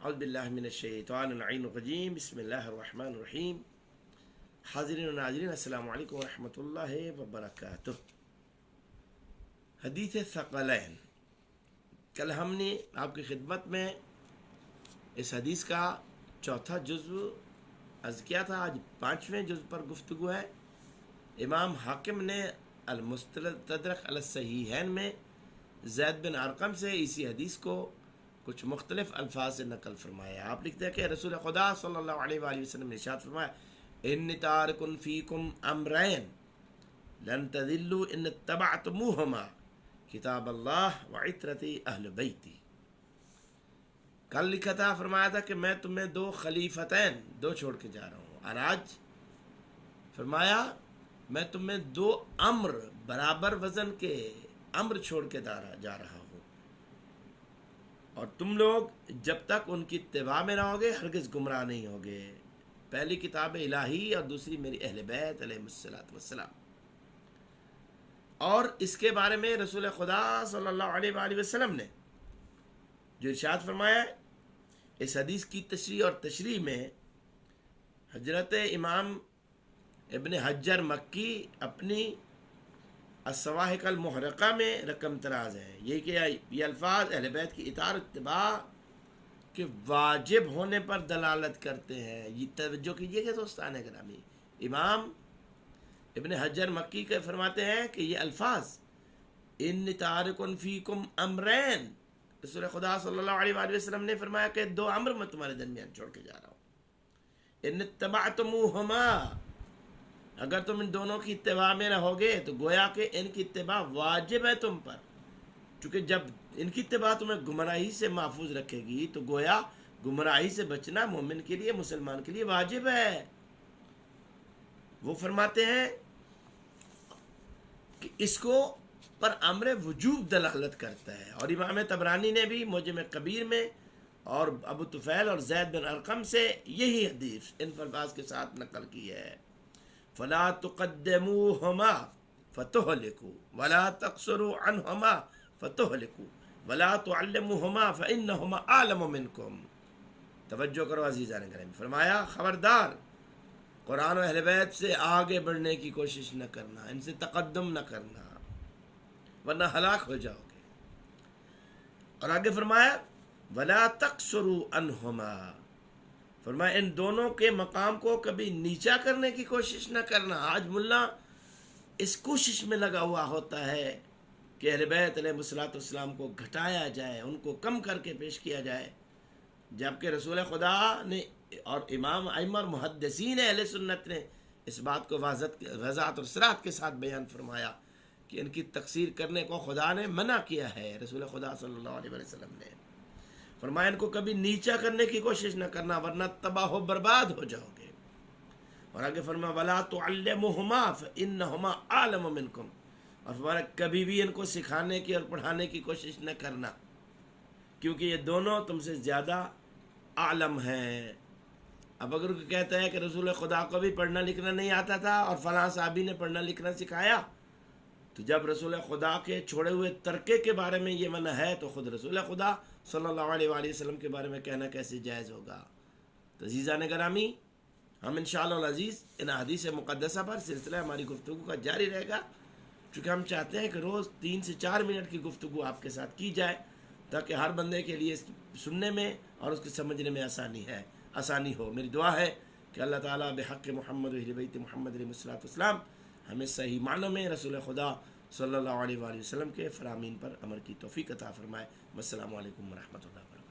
اعوذ باللہ من الشیطان اللعین الرجیم بسم اللہ الرحمن الرحیم. حاضرین و ناظرین السلام علیکم ورحمۃ اللہ وبرکاتہ. حدیث ثقلین. کل ہم نے آپ کی خدمت میں اس حدیث کا چوتھا جزو عرض کیا تھا. آج 5ویں جزو پر گفتگو ہے. امام حاکم نے المستدرک علی الصحیحین میں زید بن ارقم سے اسی حدیث کو کچھ مختلف الفاظ سے نقل فرمایا. آپ لکھتے ہیں کہ رسول خدا صلی اللہ علیہ وآلہ وسلم نے ارشاد فرمایا انی تارک فیکم امرین لن تضلوا ان اتبعتموہما کتاب اللہ وعطرتی اہل بیتی. کل لکھا تھا فرمایا تھا کہ میں تمہیں 2 خلیفتین چھوڑ کے جا رہا ہوں، اور آج فرمایا میں تمہیں 2 امر برابر وزن کے امر چھوڑ کے جا رہا ہوں، اور تم لوگ جب تک ان کی اتباع میں رہو گے ہرگز گمراہ نہیں ہوگے. پہلی کتاب الہی اور دوسری میری اہل بیت علیہ الصلوۃ والسلام. اور اس کے بارے میں رسول خدا صلی اللہ علیہ وآلہ وسلم نے جو ارشاد فرمایا ہے، اس حدیث کی تصریح اور تشریح میں حضرت امام ابن حجر مکی اپنی الصواحق المحرقہ میں رقم تراز ہے. یہ کہ یہ الفاظ اہل بیت کی اطاعت اور اتباع کے واجب ہونے پر دلالت کرتے ہیں. یہ توجہ کیجیے کہ دوستان گرامی، امام ابن حجر مکی کے فرماتے ہیں کہ یہ الفاظ ان تارک فیکم امرین، رسول خدا صلی اللہ علیہ وآلہ وسلم نے فرمایا کہ 2 امر میں تمہارے درمیان چھوڑ کے جا رہا ہوں. ان اتبعتموہما، اگر تم ان دونوں کی اتباع میں رہو گے تو گویا کہ ان کی اتباع واجب ہے تم پر، چونکہ جب ان کی اتباع تمہیں گمراہی سے محفوظ رکھے گی تو گویا گمراہی سے بچنا مومن کے لیے، مسلمان کے لیے واجب ہے. وہ فرماتے ہیں کہ اس کو پر امر وجوب دلالت کرتا ہے. اور امام طبرانی نے بھی معجم کبیر میں اور ابو طفیل اور زید بن ارقم سے یہی حدیث ان الفاظ کے ساتھ نقل کی ہے. فلا تقدموہما فتہلکوا ولا تقصروا عنہما فتہلکوا ولا تعلموہما فانہما اعلم منکم. توجہ کرو عزیزان گرامی. فرمایا خبردار قرآن و اہل بیت سے آگے بڑھنے کی کوشش نہ کرنا، ان سے تقدم نہ کرنا، ورنہ ہلاک ہو جاؤ گے. اور آگے فرمایا ولا تقصروا عنہما، فرمایا ان دونوں کے مقام کو کبھی نیچا کرنے کی کوشش نہ کرنا. آج ملا اس کوشش میں لگا ہوا ہوتا ہے کہ اہل بیت علیہ الصلوۃ والسلام کو گھٹایا جائے، ان کو کم کر کے پیش کیا جائے، جبکہ رسول خدا نے اور امام ائمہ اور محدثین اہل سنت نے اس بات کو وضاحت اور صراحت کے ساتھ بیان فرمایا کہ ان کی تقصیر کرنے کو خدا نے منع کیا ہے. رسول خدا صلی اللہ علیہ وسلم نے فرمایا ان کو کبھی نیچا کرنے کی کوشش نہ کرنا ورنہ تباہ و برباد ہو جاؤ گے. اور آگے فرمایا ولا تعلموہما فانہما اعلم منکم، اور فرمایا کبھی بھی ان کو سکھانے کی اور پڑھانے کی کوشش نہ کرنا، کیونکہ یہ دونوں تم سے زیادہ عالم ہیں. اب اگر کوئی کہتا ہے کہ رسول خدا کو بھی پڑھنا لکھنا نہیں آتا تھا اور فلاں صحابی نے پڑھنا لکھنا سکھایا، تو جب رسول خدا کے چھوڑے ہوئے ترکے کے بارے میں یہ منع ہے تو خود رسول خدا صلی اللہ علیہ وآلہ وسلم کے بارے میں کہنا کیسے جائز ہوگا. تو عزیزان گرامی، ہم انشاءاللہ العزیز ان حدیث مقدسہ پر سلسلہ ہماری گفتگو کا جاری رہے گا، چونکہ ہم چاہتے ہیں کہ روز 3 سے 4 منٹ کی گفتگو آپ کے ساتھ کی جائے تاکہ ہر بندے کے لیے سننے میں اور اس کے سمجھنے میں آسانی ہو. میری دعا ہے کہ اللہ تعالیٰ بحق محمد و اہل بیت محمد علیہ الصلوۃ والسلام ہمیں صحیح معنوں میں رسول خدا صلی اللہ علیہ وآلہ وسلم کے فرامین پر عمل کی توفیق عطا فرمائے. السلام علیکم ورحمۃ اللہ وبرکاتہ.